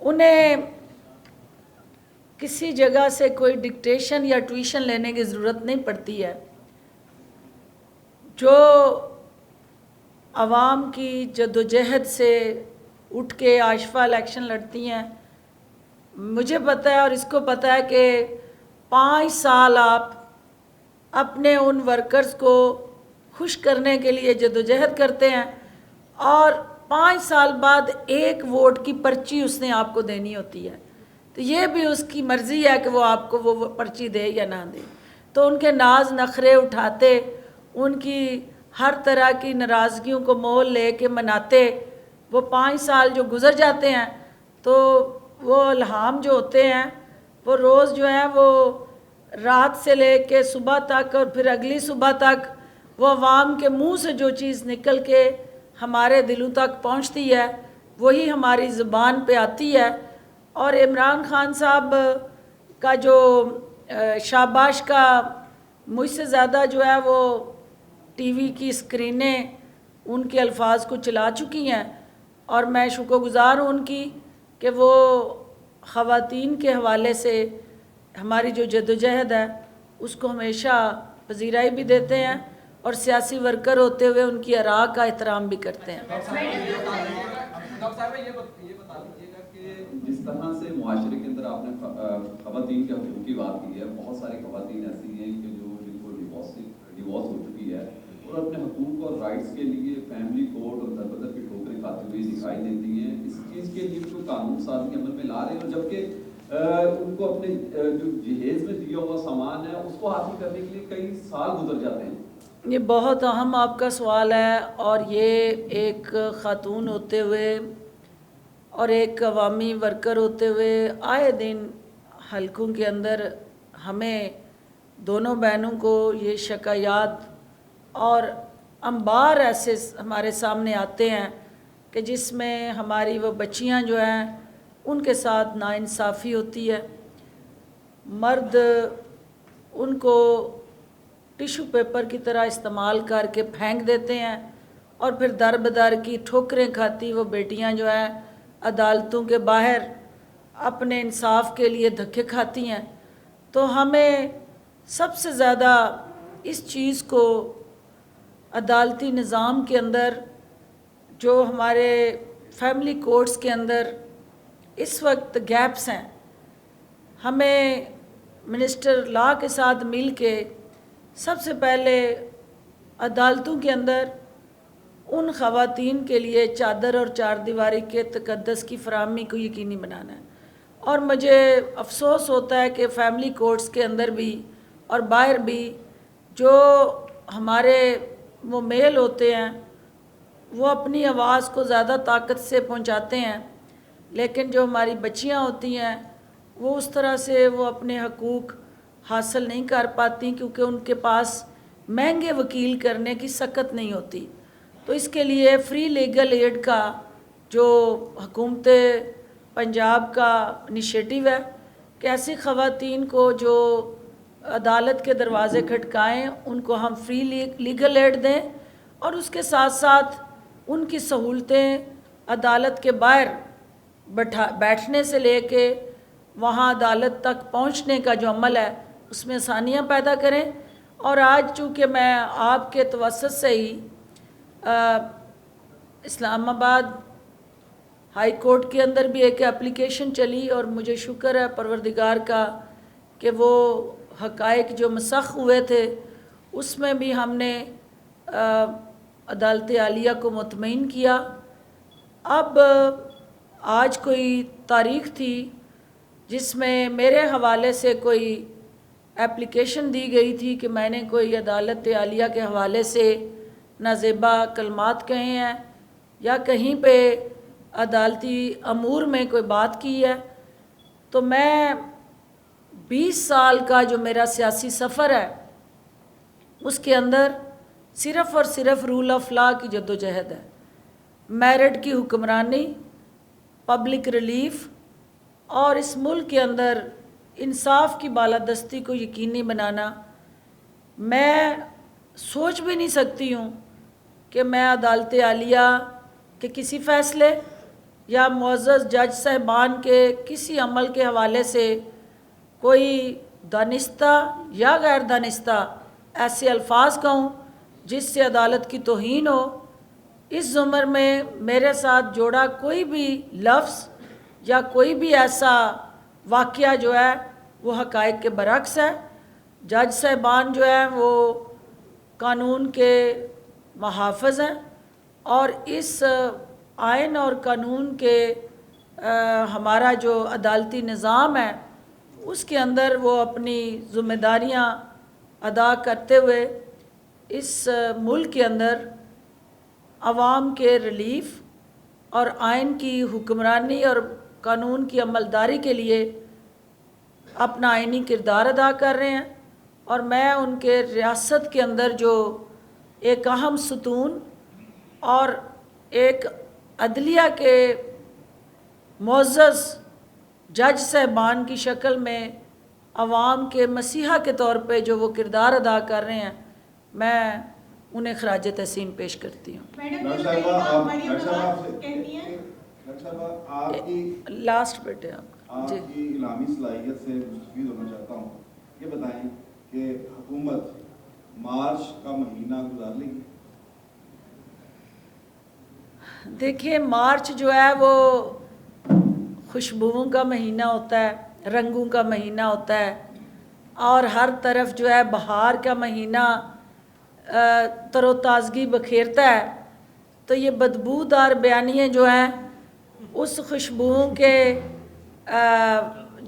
انہیں کسی جگہ سے کوئی ڈکٹیشن یا ٹیوشن لینے کی ضرورت نہیں پڑتی ہے. جو عوام کی جدوجہد سے اٹھ کے آشفا الیکشن لڑتی ہیں، مجھے پتہ ہے اور اس کو پتہ ہے کہ 5 سال آپ اپنے ان ورکرز کو خوش کرنے کے لیے جدوجہد کرتے ہیں اور 5 سال بعد 1 ووٹ کی پرچی اس نے آپ کو دینی ہوتی ہے. تو یہ بھی اس کی مرضی ہے کہ وہ آپ کو وہ پرچی دے یا نہ دے. تو ان کے ناز نخرے اٹھاتے، ان کی ہر طرح کی ناراضگیوں کو مول لے کے مناتے، وہ 5 سال جو گزر جاتے ہیں تو وہ الہام جو ہوتے ہیں وہ روز جو ہے وہ رات سے لے کے صبح تک اور پھر اگلی صبح تک وہ عوام کے منہ سے جو چیز نکل کے ہمارے دلوں تک پہنچتی ہے وہی ہماری زبان پہ آتی ہے. اور عمران خان صاحب کا جو شاباش کا مجھ سے زیادہ جو ہے وہ ٹی وی کی اسکرینیں ان کے الفاظ کو چلا چکی ہیں، اور میں شکر گزار ہوں ان کی کہ وہ خواتین کے حوالے سے ہماری جو جدوجہد ہے اس کو ہمیشہ پذیرائی بھی دیتے ہیں اور سیاسی ورکر ہوتے ہوئے ان کی آراء کا احترام بھی کرتے ہیں. ڈاکٹر صاحب یہ بتا دیجیے گا کہ جس طرح سے معاشرے کے اندر آپ نے خواتین کے حقوق کی بات کی ہے، بہت ساری خواتین ایسی ہیں کہ جن کو ڈیورس ہو چکی ہے اور اپنے حقوق اور رائٹس کے لیے فیملی کورٹ اور در بدر کی ٹھوکریں کھاتی ہوئی دکھائی دیتی ہیں. اس چیز کے لیے کوئی قانون سازی عمل میں لا رہے ہیں، اور جبکہ ان کو اپنے جو جہیز میں دیا ہوا سامان ہے اس کو حاصل کرنے کے لیے کئی سال گزر جاتے ہیں. یہ بہت اہم آپ کا سوال ہے، اور یہ ایک خاتون ہوتے ہوئے اور ایک عوامی ورکر ہوتے ہوئے آئے دن حلقوں کے اندر ہمیں دونوں بہنوں کو یہ شکایات اور انبار ایسے ہمارے سامنے آتے ہیں کہ جس میں ہماری وہ بچیاں جو ہیں ان کے ساتھ ناانصافی ہوتی ہے. مرد ان کو ٹیشو پیپر کی طرح استعمال کر کے پھینک دیتے ہیں، اور پھر در بدر کی ٹھوکریں کھاتی وہ بیٹیاں جو ہیں عدالتوں کے باہر اپنے انصاف کے لیے دھکے کھاتی ہیں. تو ہمیں سب سے زیادہ اس چیز کو عدالتی نظام کے اندر جو ہمارے فیملی کورٹس کے اندر اس وقت گیپس ہیں، ہمیں منسٹر لا کے ساتھ مل کے سب سے پہلے عدالتوں کے اندر ان خواتین کے لیے چادر اور چار دیواری کے تقدس کی فراہمی کو یقینی بنانا ہے. اور مجھے افسوس ہوتا ہے کہ فیملی کورٹس کے اندر بھی اور باہر بھی جو ہمارے وہ میل ہوتے ہیں وہ اپنی آواز کو زیادہ طاقت سے پہنچاتے ہیں، لیکن جو ہماری بچیاں ہوتی ہیں وہ اس طرح سے وہ اپنے حقوق حاصل نہیں کر پاتی کیونکہ ان کے پاس مہنگے وکیل کرنے کی سکت نہیں ہوتی. تو اس کے لیے فری لیگل ایڈ کا جو حکومت پنجاب کا انیشیٹو ہے کہ ایسی خواتین کو جو عدالت کے دروازے کھٹکائیں ان کو ہم فری لیگل ایڈ دیں، اور اس کے ساتھ ساتھ ان کی سہولتیں عدالت کے باہر بیٹھنے سے لے کے وہاں عدالت تک پہنچنے کا جو عمل ہے اس میں آسانیاں پیدا کریں. اور آج چونکہ میں آپ کے توسط سے ہی اسلام آباد ہائی کورٹ کے اندر بھی ایک اپلیکیشن چلی، اور مجھے شکر ہے پروردگار کا کہ وہ حقائق جو مسخ ہوئے تھے اس میں بھی ہم نے عدالت عالیہ کو مطمئن کیا. اب آج کوئی تاریخ تھی جس میں میرے حوالے سے کوئی اپلیکیشن دی گئی تھی کہ میں نے کوئی عدالت عالیہ کے حوالے سے نازیبا کلمات کہے ہیں یا کہیں پہ عدالتی امور میں کوئی بات کی ہے. تو میں 20 سال کا جو میرا سیاسی سفر ہے اس کے اندر صرف اور صرف رول آف لا کی جدوجہد ہے. میرٹ کی حکمرانی، پبلک ریلیف اور اس ملک کے اندر انصاف کی بالادستی کو یقینی بنانا. میں سوچ بھی نہیں سکتی ہوں کہ میں عدالت عالیہ کے کسی فیصلے یا معزز جج صاحبان کے کسی عمل کے حوالے سے کوئی دانستہ یا غیر دانستہ ایسے الفاظ کہوں جس سے عدالت کی توہین ہو، اس زمر میں میرے ساتھ جوڑا کوئی بھی لفظ یا کوئی بھی ایسا واقعہ جو ہے وہ حقائق کے برعکس ہے۔ جج صاحبان جو ہیں وہ قانون کے محافظ ہیں اور اس آئین اور قانون کے ہمارا جو عدالتی نظام ہے اس کے اندر وہ اپنی ذمہ داریاں ادا کرتے ہوئے اس ملک کے اندر عوام کے ریلیف اور آئین کی حکمرانی اور قانون کی عملداری کے لیے اپنا آئینی کردار ادا کر رہے ہیں، اور میں ان کے ریاست کے اندر جو ایک اہم ستون اور ایک عدلیہ کے معزز جج صاحبان کی شکل میں عوام کے مسیحا کے طور پہ جو وہ کردار ادا کر رہے ہیں، میں انہیں خراج تحسین پیش کرتی ہوں۔ لاسٹ بیٹے آپ جی کی علمی صلاحیت سے مستفید ہونا چاہتا ہوں، یہ بتائیں کہ حکومت مارچ کا مہینہ گزار لے گی؟ دیکھیے، مارچ جو ہے وہ خوشبوؤں کا مہینہ ہوتا ہے، رنگوں کا مہینہ ہوتا ہے، اور ہر طرف جو ہے بہار کا مہینہ تر و تازگی بکھیرتا ہے، تو یہ بدبودار بیانیے جو ہیں اس خوشبوؤں کے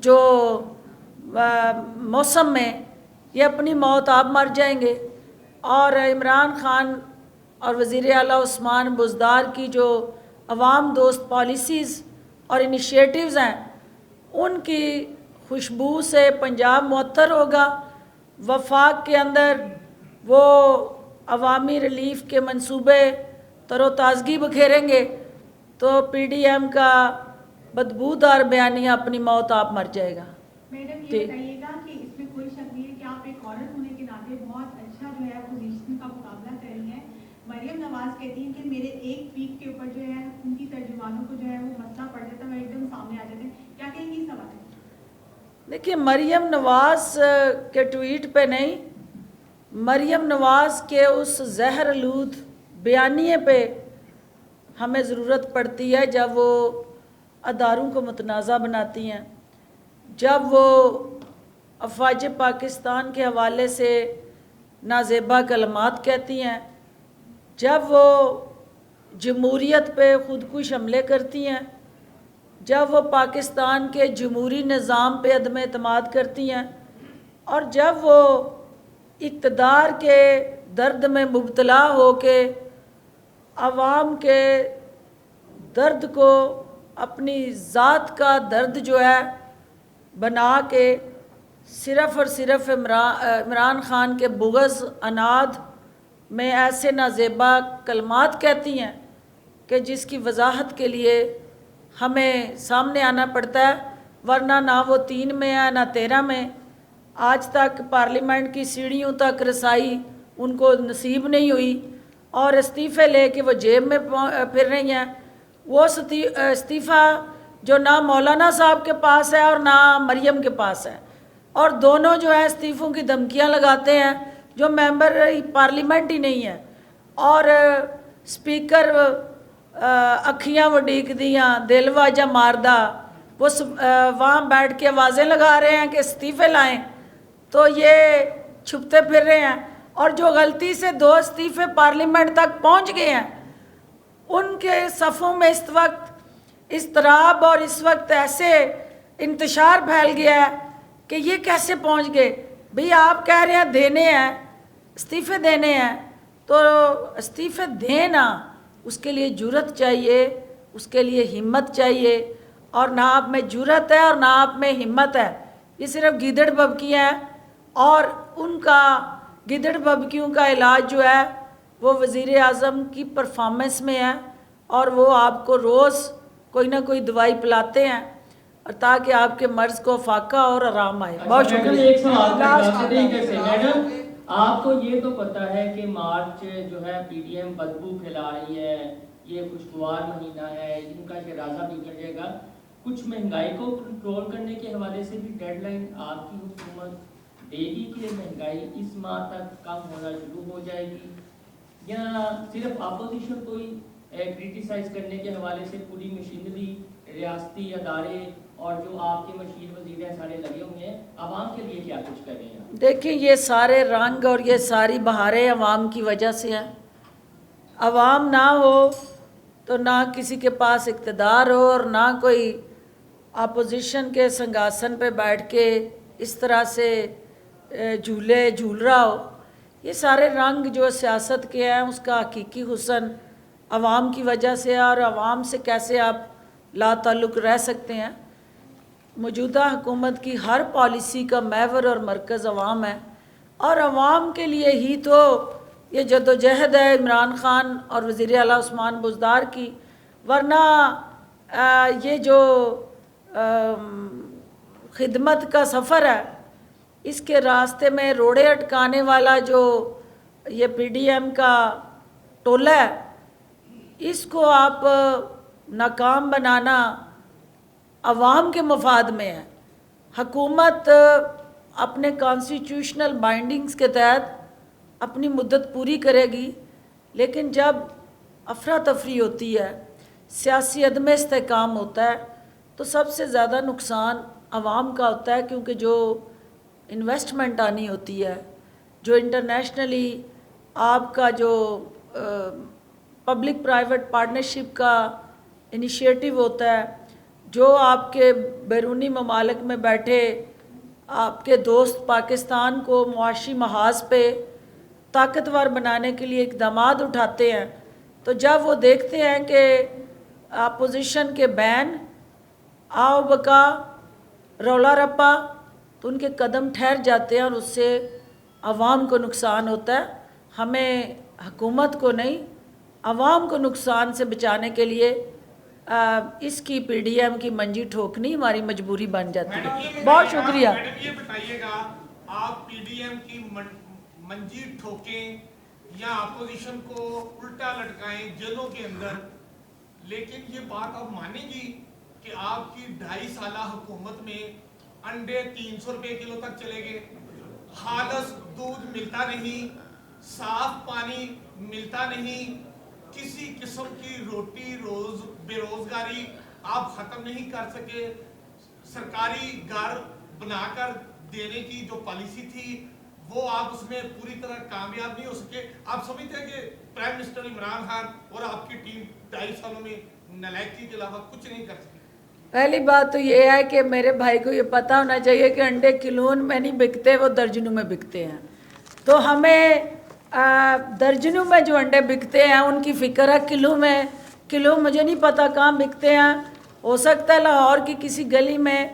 جو موسم میں یہ اپنی موت آپ مر جائیں گے۔ اور عمران خان اور وزیر اعلیٰ عثمان بزدار کی جو عوام دوست پالیسیز اور انیشیٹیوز ہیں ان کی خوشبو سے پنجاب معطر ہوگا۔ وفاق کے اندر وہ عوامی ریلیف کے منصوبے تر و تازگی بکھیریں گے تو پی ڈی ایم کا بدبودار بیانیہ اپنی موت آپ مر جائے گا۔ میڈم یہ بتائیے گا کہ اس میں کوئی شک نہیں ہے کہ آپ ایک عورت ہونے کے ناطے بہت اچھا جو ہے پوزیشن کا مقابلہ کر رہی ہیں۔ مریم نواز کہتی ہیں کہ میرے ایک ٹویٹ کے اوپر جو ہے ان کی ترجمانوں کو جو ہے وہ مسئلہ پڑ جاتا ہے، وہ ایک دم سامنے آ جاتے ہیں، کیا کہیں گی اس حوالے سے؟ دیکھیے، مریم نواز کے ٹویٹ پہ نہیں، مریم نواز کے اس زہر آلود بیانیے پہ ہمیں ضرورت پڑتی ہے جب وہ اداروں کو متنازع بناتی ہیں، جب وہ افواج پاکستان کے حوالے سے نازیبا کلمات کہتی ہیں، جب وہ جمہوریت پہ خودکش حملے کرتی ہیں، جب وہ پاکستان کے جمہوری نظام پہ عدم اعتماد کرتی ہیں، اور جب وہ اقتدار کے درد میں مبتلا ہو کے عوام کے درد کو اپنی ذات کا درد جو ہے بنا کے صرف اور صرف عمران خان کے بغض اناد میں ایسے نازیبا کلمات کہتی ہیں کہ جس کی وضاحت کے لیے ہمیں سامنے آنا پڑتا ہے، ورنہ نہ وہ 3 میں ہے نہ 13 میں، آج تک پارلیمنٹ کی سیڑھیوں تک رسائی ان کو نصیب نہیں ہوئی، اور استعفے لے کے وہ جیب میں پھر رہی ہیں۔ وہ استعفیٰ جو نہ مولانا صاحب کے پاس ہے اور نہ مریم کے پاس ہے، اور دونوں جو ہے استعفوں کی دھمکیاں لگاتے ہیں جو ممبر پارلیمنٹ ہی نہیں ہے، اور سپیکر اکھیاں وڈیک دیاں دل واجہ ماردہ وہ وہاں بیٹھ کے آوازیں لگا رہے ہیں کہ استعفے لائیں، تو یہ چھپتے پھر رہے ہیں، اور جو غلطی سے 2 استعفے پارلیمنٹ تک پہنچ گئے ہیں ان کے صفوں میں اس وقت اضطراب اور اس وقت ایسے انتشار پھیل گیا ہے کہ یہ کیسے پہنچ گئے۔ بھئی آپ کہہ رہے ہیں دینے ہیں، استعفے دینے ہیں، تو استعفے دینا، اس کے لیے جرأت چاہیے، اس کے لیے ہمت چاہیے، اور نہ آپ میں جرأت ہے اور نہ آپ میں ہمت ہے۔ یہ صرف گیدڑ ببکیاں ہیں، اور ان کا گیدڑ ببکیوں کا علاج جو ہے وہ وزیر اعظم کی پرفارمنس میں ہے، اور وہ آپ کو روز کوئی نہ کوئی دوائی پلاتے ہیں اور تاکہ آپ کے مرض کو فاقہ اور آرام آئے۔ بہت شکریہ۔ ایک سوال آپ کو یہ تو پتہ ہے کہ مارچ جو ہے پی ڈی ایم بدبو پھیلا رہی ہے، یہ خوشگوار مہینہ ہے، ان کا شرازہ بگڑ جائے گا. کچھ مہنگائی کو کنٹرول کرنے کے حوالے سے بھی ڈیڈ لائن آپ کی حکومت دے گی کہ مہنگائی اس ماہ تک کم ہونا شروع ہو جائے گی، یا صرف اپوزیشن کو ہی کرٹیسائز کرنے کے حوالے سے پوری مشینری، ریاستی ادارے اور جو آپ کے مشیر وزیر ہیں سارے لگے ہوئے ہیں، عوام کے لیے کیا کچھ کر رہے ہیں؟ دیکھیں یہ سارے رنگ اور یہ ساری بہاریں عوام کی وجہ سے ہیں. عوام نہ ہو تو نہ کسی کے پاس اقتدار ہو اور نہ کوئی اپوزیشن کے سنگھاسن پہ بیٹھ کے اس طرح سے جھولے جھول رہا ہو. یہ سارے رنگ جو سیاست کے ہیں اس کا حقیقی حسن عوام کی وجہ سے ہے، اور عوام سے کیسے آپ لا تعلق رہ سکتے ہیں. موجودہ حکومت کی ہر پالیسی کا محور اور مرکز عوام ہے، اور عوام کے لیے ہی تو یہ جدوجہد ہے عمران خان اور وزیر اعلیٰ عثمان بزدار کی. ورنہ یہ جو خدمت کا سفر ہے اس کے راستے میں روڑے اٹکانے والا جو یہ پی ڈی ایم کا ٹولہ ہے، اس کو آپ ناکام بنانا عوام کے مفاد میں ہے. حکومت اپنے کانسٹیٹیوشنل بائنڈنگز کے تحت اپنی مدت پوری کرے گی، لیکن جب افراتفری ہوتی ہے، سیاسی عدم استحکام ہوتا ہے، تو سب سے زیادہ نقصان عوام کا ہوتا ہے، کیونکہ جو انویسٹمنٹ آنی ہوتی ہے، جو انٹرنیشنلی آپ کا جو پبلک پرائیویٹ پارٹنرشپ کا انیشیٹو ہوتا ہے، جو آپ کے بیرونی ممالک میں بیٹھے آپ کے دوست پاکستان کو معاشی محاذ پہ طاقتور بنانے کے لیے اقدامات اٹھاتے ہیں، تو جب وہ دیکھتے ہیں کہ اپوزیشن کے بین آؤ بکا رولا رپا، تو ان کے قدم ٹھہر جاتے ہیں اور اس سے عوام کو نقصان ہوتا ہے. ہمیں حکومت کو نہیں، عوام کو نقصان سے بچانے کے لیے اس کی پی ڈی ایم کی منجی ٹھوکنی ہماری مجبوری بن جاتی ہے. بہت شکریہ. میڈم یہ بتائیے گا، آپ پی ڈی ایم کی منجی ٹھوکیں یا اپوزیشن کو الٹا لٹکائیں جیلوں کے اندر، لیکن یہ بات آپ مانیں گی کہ آپ کی 2.5 سالہ حکومت میں انڈے 300 روپے کلو تک چلے گئے، خالص دودھ ملتا نہیں، صاف پانی ملتا نہیں، کسی قسم کی روٹی بے روزگاری آپ ختم نہیں کر سکے، سرکاری گھر بنا کر دینے کی جو پالیسی تھی وہ آپ اس میں پوری طرح کامیاب نہیں ہو سکے. آپ سمجھتے ہیں کہ پرائم منسٹر عمران خان اور آپ کی ٹیم 2.5 سالوں میں نالائکی کے علاوہ کچھ نہیں کر سکی؟ پہلی بات تو یہ ہے کہ میرے بھائی کو یہ پتہ ہونا چاہیے کہ انڈے کلون میں نہیں بکتے، وہ درجنوں میں بکتے ہیں. تو ہمیں درجنوں میں جو انڈے بکتے ہیں ان کی فکر ہے. کلو مجھے نہیں پتہ کہاں بکتے ہیں. ہو سکتا ہے لاہور کی کسی گلی میں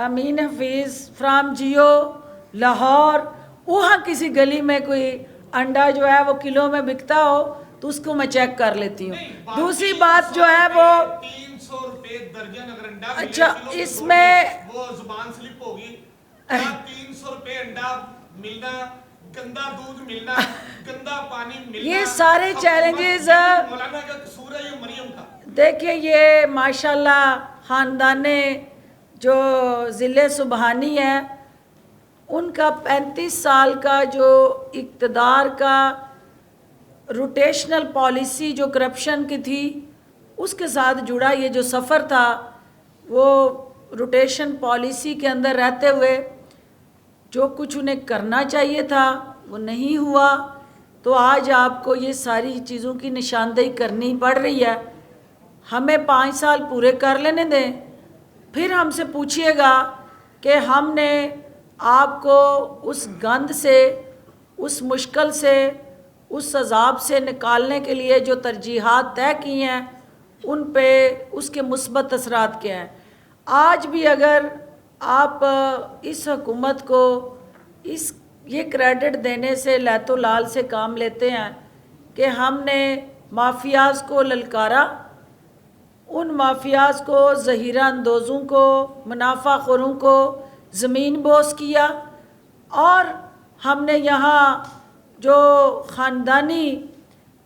امین حفیظ فرام جیو لاہور، وہاں کسی گلی میں کوئی انڈا جو ہے وہ کلو میں بکتا ہو تو اس کو میں چیک کر لیتی ہوں. دوسری بات جو ہے وہ 300 روپے درجن اگر انڈا اچھا اس میں وہ زبان سلپ ہوگی. 300 روپے انڈا ملنا، گندا دودھ ملنا، گندا پانی ملنا، یہ سارے چیلنجز مولانا کا قصور ہے یہ مریم کا. دیکھیں یہ ماشاءاللہ خاندان جو ضلع سبحانی ہے ان کا 35 سال کا جو اقتدار کا روٹیشنل پالیسی جو کرپشن کی تھی اس کے ساتھ جڑا یہ جو سفر تھا، وہ روٹیشن پالیسی کے اندر رہتے ہوئے جو کچھ انہیں کرنا چاہیے تھا وہ نہیں ہوا. تو آج آپ کو یہ ساری چیزوں کی نشاندہی کرنی پڑ رہی ہے. ہمیں 5 سال پورے کر لینے دیں، پھر ہم سے پوچھئے گا کہ ہم نے آپ کو اس گند سے، اس مشکل سے، اس عذاب سے نکالنے کے لیے جو ترجیحات طے کی ہیں ان پہ اس کے مثبت اثرات کیا ہیں. آج بھی اگر آپ اس حکومت کو یہ کریڈٹ دینے سے لیت و لال سے کام لیتے ہیں کہ ہم نے مافیاز کو للکارا، ان مافیاز کو، ذخیرہ اندوزوں کو، منافع خوروں کو زمین بوس کیا، اور ہم نے یہاں جو خاندانی